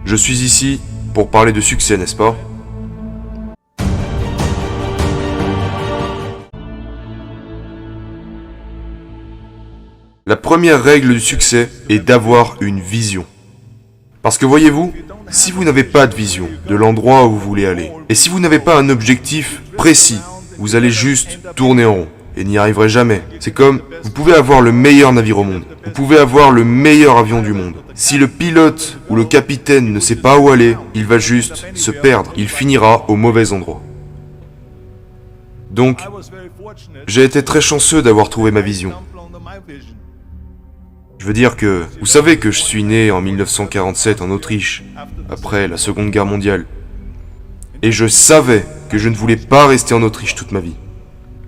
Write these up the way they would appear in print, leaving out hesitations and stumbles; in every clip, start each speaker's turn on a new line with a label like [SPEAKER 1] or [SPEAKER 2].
[SPEAKER 1] Je suis ici pour parler de succès, n'est-ce pas? La première règle du succès est d'avoir une vision. Parce que voyez-vous, si vous n'avez pas de vision de l'endroit où vous voulez aller, et si vous n'avez pas un objectif précis, vous allez juste tourner en rond et n'y arriverez jamais. C'est comme, vous pouvez avoir le meilleur navire au monde, vous pouvez avoir le meilleur avion du monde. Si le pilote ou le capitaine ne sait pas où aller, il va juste se perdre, il finira au mauvais endroit. Donc, j'ai été très chanceux d'avoir trouvé ma vision. Je veux dire que, vous savez que je suis né en 1947 en Autriche, après la Seconde Guerre mondiale. Et je savais que je ne voulais pas rester en Autriche toute ma vie.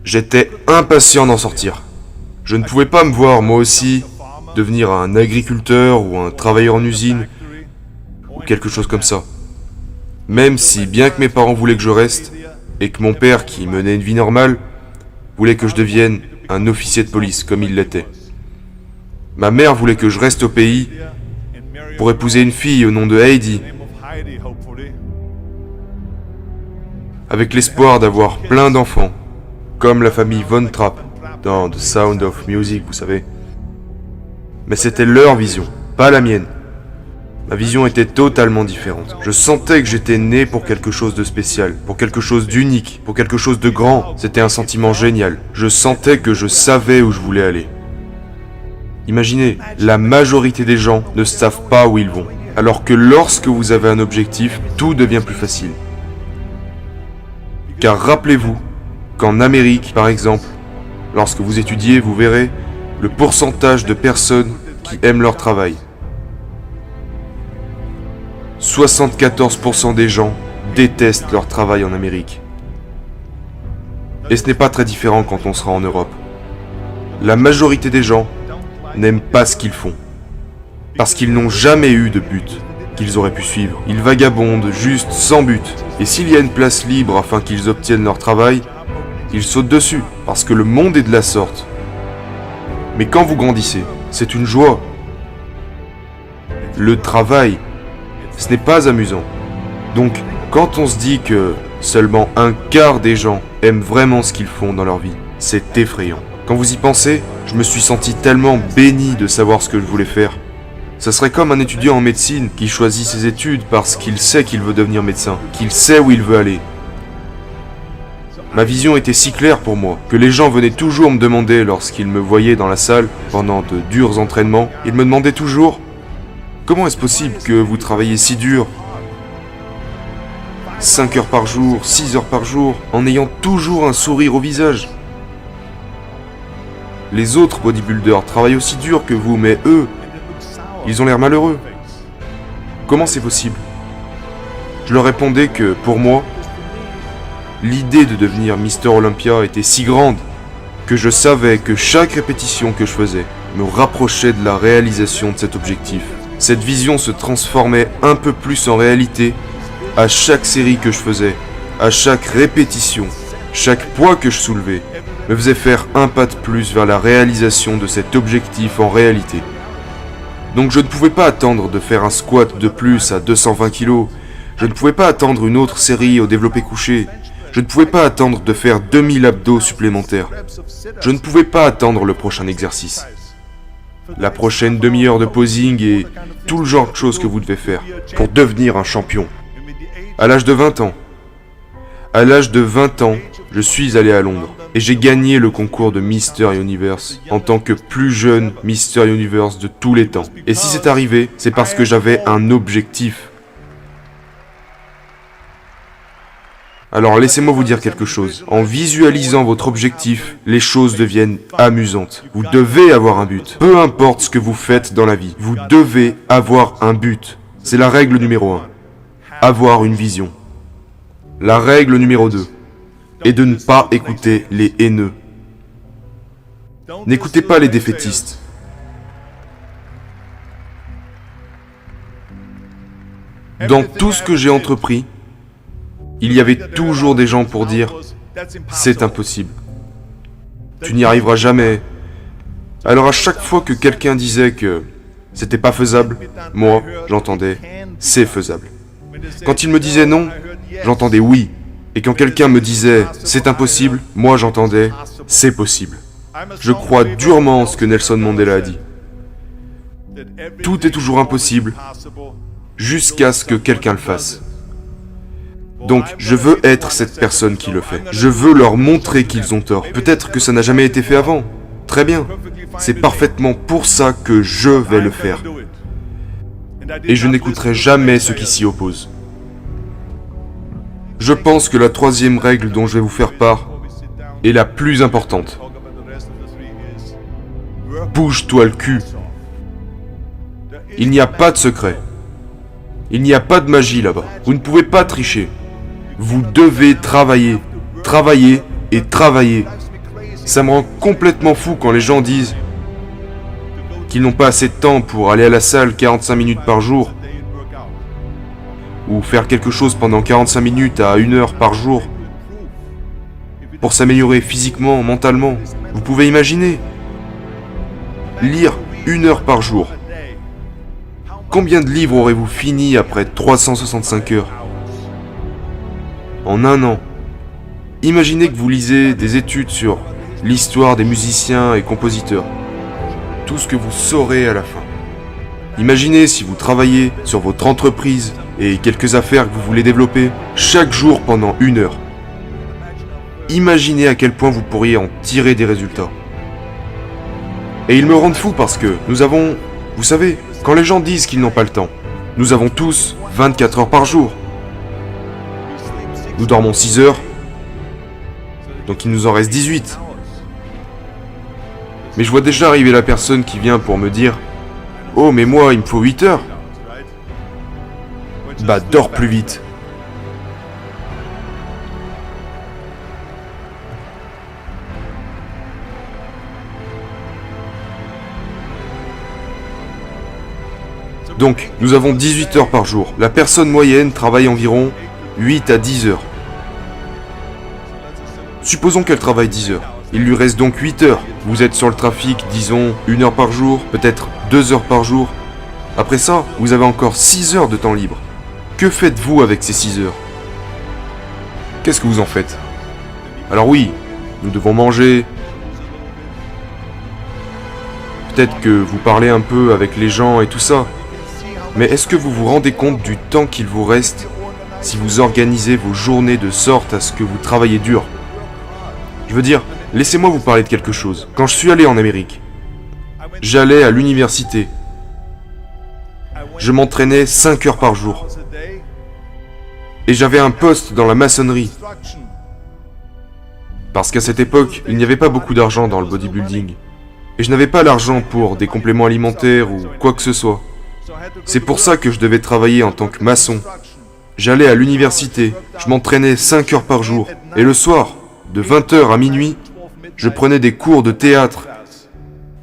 [SPEAKER 1] J'étais impatient d'en sortir. Je ne pouvais pas me voir, moi aussi, devenir un agriculteur ou un travailleur en usine, ou quelque chose comme ça. Même si, bien que mes parents voulaient que je reste, et que mon père, qui menait une vie normale, voulait que je devienne un officier de police, comme il l'était. Ma mère voulait que je reste au pays pour épouser une fille au nom de Heidi, avec l'espoir d'avoir plein d'enfants, comme la famille Von Trapp dans The Sound of Music, vous savez. Mais c'était leur vision, pas la mienne. Ma vision était totalement différente. Je sentais que j'étais né pour quelque chose de spécial, pour quelque chose d'unique, pour quelque chose de grand. C'était un sentiment génial. Je sentais que je savais où je voulais aller. Imaginez, la majorité des gens ne savent pas où ils vont. Alors que lorsque vous avez un objectif, tout devient plus facile. Car rappelez-vous qu'en Amérique, par exemple, lorsque vous étudiez, vous verrez le pourcentage de personnes qui aiment leur travail. 74% des gens détestent leur travail en Amérique. Et ce n'est pas très différent quand on sera en Europe. La majorité des gens n'aiment pas ce qu'ils font. Parce qu'ils n'ont jamais eu de but qu'ils auraient pu suivre. Ils vagabondent juste sans but. Et s'il y a une place libre afin qu'ils obtiennent leur travail, ils sautent dessus. Parce que le monde est de la sorte. Mais quand vous grandissez, c'est une joie. Le travail, ce n'est pas amusant. Donc, quand on se dit que seulement un quart des gens aiment vraiment ce qu'ils font dans leur vie, c'est effrayant. Quand vous y pensez, je me suis senti tellement béni de savoir ce que je voulais faire. Ça serait comme un étudiant en médecine qui choisit ses études parce qu'il sait qu'il veut devenir médecin, qu'il sait où il veut aller. Ma vision était si claire pour moi que les gens venaient toujours me demander lorsqu'ils me voyaient dans la salle pendant de durs entraînements, ils me demandaient toujours « Comment est-ce possible que vous travaillez si dur 5 heures par jour, 6 heures par jour, en ayant toujours un sourire au visage ?» Les autres bodybuilders travaillent aussi dur que vous, mais eux, ils ont l'air malheureux. Comment c'est possible? Je leur répondais que, pour moi, l'idée de devenir Mister Olympia était si grande que je savais que chaque répétition que je faisais me rapprochait de la réalisation de cet objectif. Cette vision se transformait un peu plus en réalité à chaque série que je faisais, à chaque répétition, chaque poids que je soulevais, me faisait faire un pas de plus vers la réalisation de cet objectif en réalité. Donc je ne pouvais pas attendre de faire un squat de plus à 220 kg, je ne pouvais pas attendre une autre série au développé couché, je ne pouvais pas attendre de faire 2000 abdos supplémentaires, je ne pouvais pas attendre le prochain exercice, la prochaine demi-heure de posing et tout le genre de choses que vous devez faire pour devenir un champion. À l'âge de 20 ans, je suis allé à Londres et j'ai gagné le concours de Mister Universe en tant que plus jeune Mister Universe de tous les temps. Et si c'est arrivé, c'est parce que j'avais un objectif. Alors laissez-moi vous dire quelque chose. En visualisant votre objectif, les choses deviennent amusantes. Vous devez avoir un but. Peu importe ce que vous faites dans la vie, vous devez avoir un but. C'est la règle numéro 1. Avoir une vision. La règle numéro 2. Et de ne pas écouter les haineux. N'écoutez pas les défaitistes. Dans tout ce que j'ai entrepris, il y avait toujours des gens pour dire « c'est impossible, tu n'y arriveras jamais ». Alors à chaque fois que quelqu'un disait que c'était pas faisable, moi, j'entendais c'est faisable. Quand il me disait non, j'entendais oui. Et quand quelqu'un me disait c'est impossible, moi j'entendais c'est possible. Je crois durement en ce que Nelson Mandela a dit. Tout est toujours impossible jusqu'à ce que quelqu'un le fasse. Donc, je veux être cette personne qui le fait. Je veux leur montrer qu'ils ont tort. Peut-être que ça n'a jamais été fait avant. Très bien. C'est parfaitement pour ça que je vais le faire. Et je n'écouterai jamais ceux qui s'y opposent. Je pense que la troisième règle dont je vais vous faire part est la plus importante. Bouge-toi le cul. Il n'y a pas de secret. Il n'y a pas de magie là-bas. Vous ne pouvez pas tricher. Vous devez travailler. Travailler et travailler. Ça me rend complètement fou quand les gens disent qu'ils n'ont pas assez de temps pour aller à la salle 45 minutes par jour ou faire quelque chose pendant 45 minutes à 1 heure par jour pour s'améliorer physiquement, mentalement. Vous pouvez imaginer lire 1 heure par jour. Combien de livres aurez-vous fini après 365 heures? En 1 an. Imaginez que vous lisez des études sur l'histoire des musiciens et compositeurs. Tout ce que vous saurez à la fin. Imaginez si vous travaillez sur votre entreprise et quelques affaires que vous voulez développer chaque jour pendant 1 heure. Imaginez à quel point vous pourriez en tirer des résultats. Et ils me rendent fou parce que nous avons, vous savez, quand les gens disent qu'ils n'ont pas le temps, nous avons tous 24 heures par jour. Nous dormons 6 heures, donc il nous en reste 18. Mais je vois déjà arriver la personne qui vient pour me dire « Oh, mais moi, il me faut 8 heures. » Bah, dors plus vite. Donc, nous avons 18 heures par jour. La personne moyenne travaille environ 8 à 10 heures. Supposons qu'elle travaille 10 heures. Il lui reste donc 8 heures. Vous êtes sur le trafic, disons, 1 heure par jour, peut-être 2 heures par jour. Après ça, vous avez encore 6 heures de temps libre. Que faites-vous avec ces 6 heures? Qu'est-ce que vous en faites? Alors oui, nous devons manger. Peut-être que vous parlez un peu avec les gens et tout ça. Mais est-ce que vous vous rendez compte du temps qu'il vous reste si vous organisez vos journées de sorte à ce que vous travaillez dur? Je veux dire, laissez-moi vous parler de quelque chose. Quand je suis allé en Amérique, j'allais à l'université. Je m'entraînais 5 heures par jour. Et j'avais un poste dans la maçonnerie. Parce qu'à cette époque, il n'y avait pas beaucoup d'argent dans le bodybuilding. Et je n'avais pas l'argent pour des compléments alimentaires ou quoi que ce soit. C'est pour ça que je devais travailler en tant que maçon. J'allais à l'université, je m'entraînais 5 heures par jour. Et le soir, de 20h à minuit, je prenais des cours de théâtre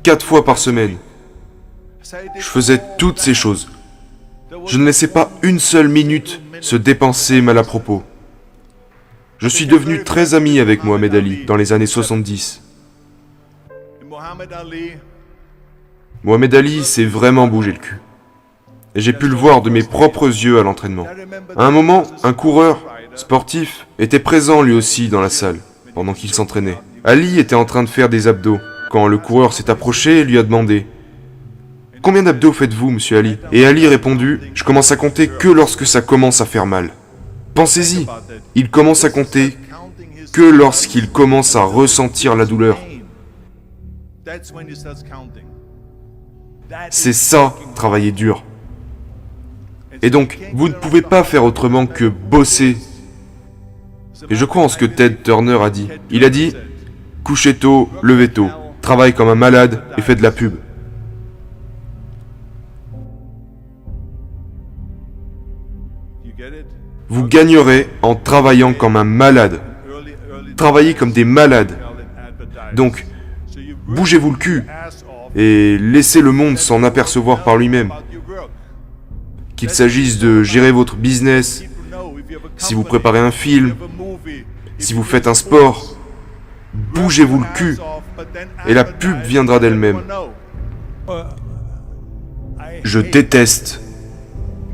[SPEAKER 1] 4 fois par semaine. Je faisais toutes ces choses. Je ne laissais pas une seule minute se dépenser mal à propos. Je suis devenu très ami avec Mohamed Ali dans les années 70. Mohamed Ali s'est vraiment bougé le cul. Et j'ai pu le voir de mes propres yeux à l'entraînement. À un moment, un coureur sportif était présent lui aussi dans la salle, pendant qu'il s'entraînait. Ali était en train de faire des abdos, quand le coureur s'est approché et lui a demandé « Combien d'abdos faites-vous, monsieur Ali ?» Et Ali a répondu « Je commence à compter que lorsque ça commence à faire mal. » Pensez-y, il commence à compter que lorsqu'il commence à ressentir la douleur. C'est ça, travailler dur. Et donc, vous ne pouvez pas faire autrement que bosser. Et je crois en ce que Ted Turner a dit. Il a dit « Couchez tôt, levez tôt, travaille comme un malade et fais de la pub. » Vous gagnerez en travaillant comme un malade. Travaillez comme des malades. Donc, bougez-vous le cul et laissez le monde s'en apercevoir par lui-même. Qu'il s'agisse de gérer votre business, si vous préparez un film, si vous faites un sport, bougez-vous le cul et la pub viendra d'elle-même. Je déteste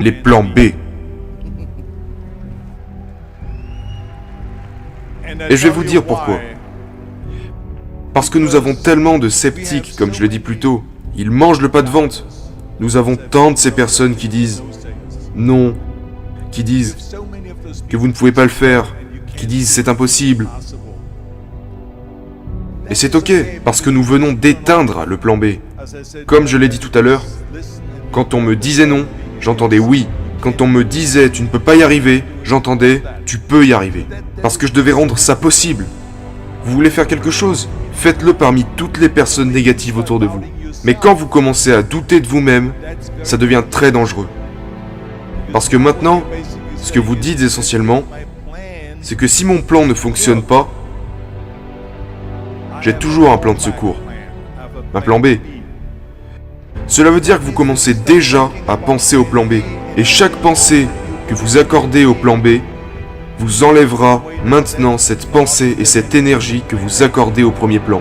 [SPEAKER 1] les plans B. Et je vais vous dire pourquoi. Parce que nous avons tellement de sceptiques, comme je l'ai dit plus tôt. Ils mangent le pas de vente. Nous avons tant de ces personnes qui disent non, qui disent que vous ne pouvez pas le faire, qui disent c'est impossible. Et c'est ok, parce que nous venons d'éteindre le plan B. Comme je l'ai dit tout à l'heure, quand on me disait non, j'entendais oui. Quand on me disait tu ne peux pas y arriver, j'entendais tu peux y arriver. Parce que je devais rendre ça possible. Vous voulez faire quelque chose? Faites-le parmi toutes les personnes négatives autour de vous. Mais quand vous commencez à douter de vous-même, ça devient très dangereux. Parce que maintenant, ce que vous dites essentiellement, c'est que si mon plan ne fonctionne pas, j'ai toujours un plan de secours, un plan B. Cela veut dire que vous commencez déjà à penser au plan B. Et chaque pensée que vous accordez au plan B vous enlèvera maintenant cette pensée et cette énergie que vous accordez au premier plan.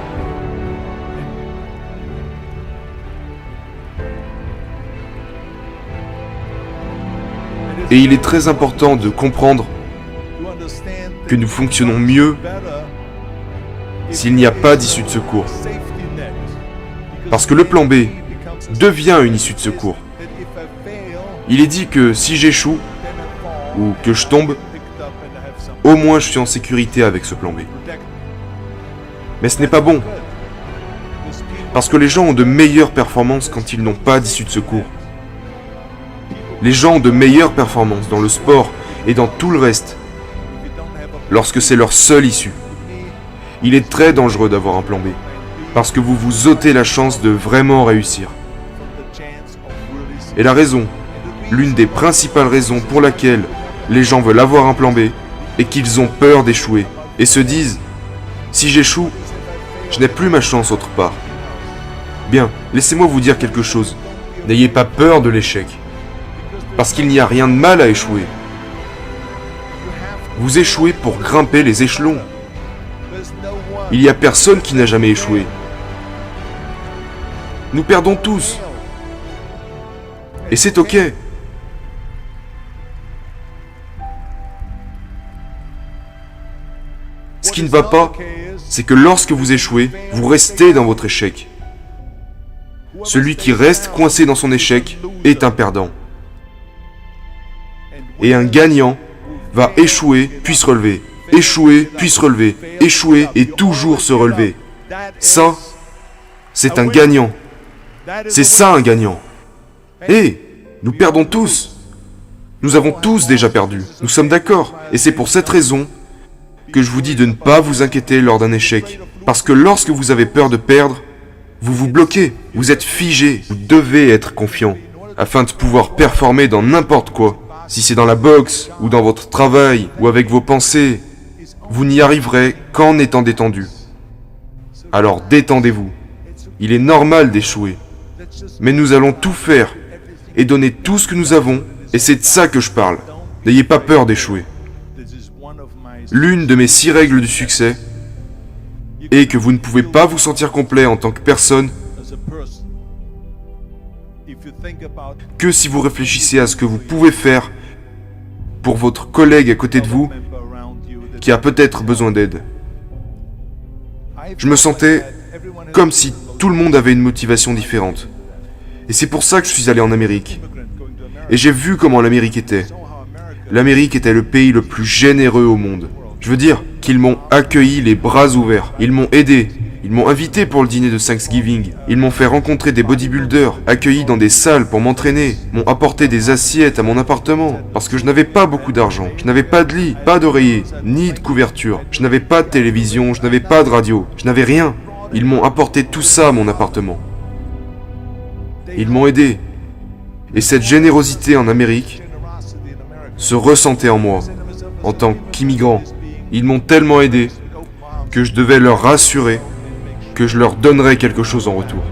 [SPEAKER 1] Et il est très important de comprendre que nous fonctionnons mieux s'il n'y a pas d'issue de secours. Parce que le plan B devient une issue de secours. Il est dit que si j'échoue, ou que je tombe, au moins je suis en sécurité avec ce plan B. Mais ce n'est pas bon. Parce que les gens ont de meilleures performances quand ils n'ont pas d'issue de secours. Les gens ont de meilleures performances dans le sport et dans tout le reste, lorsque c'est leur seule issue. Il est très dangereux d'avoir un plan B, parce que vous vous ôtez la chance de vraiment réussir. Et la raison, l'une des principales raisons pour laquelle les gens veulent avoir un plan B, est qu'ils ont peur d'échouer, et se disent « Si j'échoue, je n'ai plus ma chance autre part. » Bien, laissez-moi vous dire quelque chose. N'ayez pas peur de l'échec. Parce qu'il n'y a rien de mal à échouer. Vous échouez pour grimper les échelons. Il n'y a personne qui n'a jamais échoué. Nous perdons tous. Et c'est ok. Ce qui ne va pas, c'est que lorsque vous échouez, vous restez dans votre échec. Celui qui reste coincé dans son échec est un perdant. Et un gagnant va échouer puis se relever, échouer puis se relever, échouer et toujours se relever. Ça, c'est un gagnant. C'est ça un gagnant. Et nous perdons tous. Nous avons tous déjà perdu. Nous sommes d'accord. Et c'est pour cette raison que je vous dis de ne pas vous inquiéter lors d'un échec. Parce que lorsque vous avez peur de perdre, vous vous bloquez. Vous êtes figé. Vous devez être confiant afin de pouvoir performer dans n'importe quoi. Si c'est dans la boxe, ou dans votre travail, ou avec vos pensées, vous n'y arriverez qu'en étant détendu. Alors détendez-vous. Il est normal d'échouer. Mais nous allons tout faire et donner tout ce que nous avons, et c'est de ça que je parle. N'ayez pas peur d'échouer. L'une de mes 6 règles du succès est que vous ne pouvez pas vous sentir complet en tant que personne que si vous réfléchissez à ce que vous pouvez faire pour votre collègue à côté de vous qui a peut-être besoin d'aide. Je me sentais comme si tout le monde avait une motivation différente. Et c'est pour ça que je suis allé en Amérique. Et j'ai vu comment l'Amérique était. L'Amérique était le pays le plus généreux au monde. Je veux dire qu'ils m'ont accueilli les bras ouverts. Ils m'ont aidé. Ils m'ont invité pour le dîner de Thanksgiving. Ils m'ont fait rencontrer des bodybuilders, accueillis dans des salles pour m'entraîner, m'ont apporté des assiettes à mon appartement, parce que je n'avais pas beaucoup d'argent. Je n'avais pas de lit, pas d'oreiller, ni de couverture. Je n'avais pas de télévision, je n'avais pas de radio, je n'avais rien. Ils m'ont apporté tout ça à mon appartement. Ils m'ont aidé. Et cette générosité en Amérique se ressentait en moi, en tant qu'immigrant. Ils m'ont tellement aidé que je devais leur rassurer que je leur donnerais quelque chose en retour.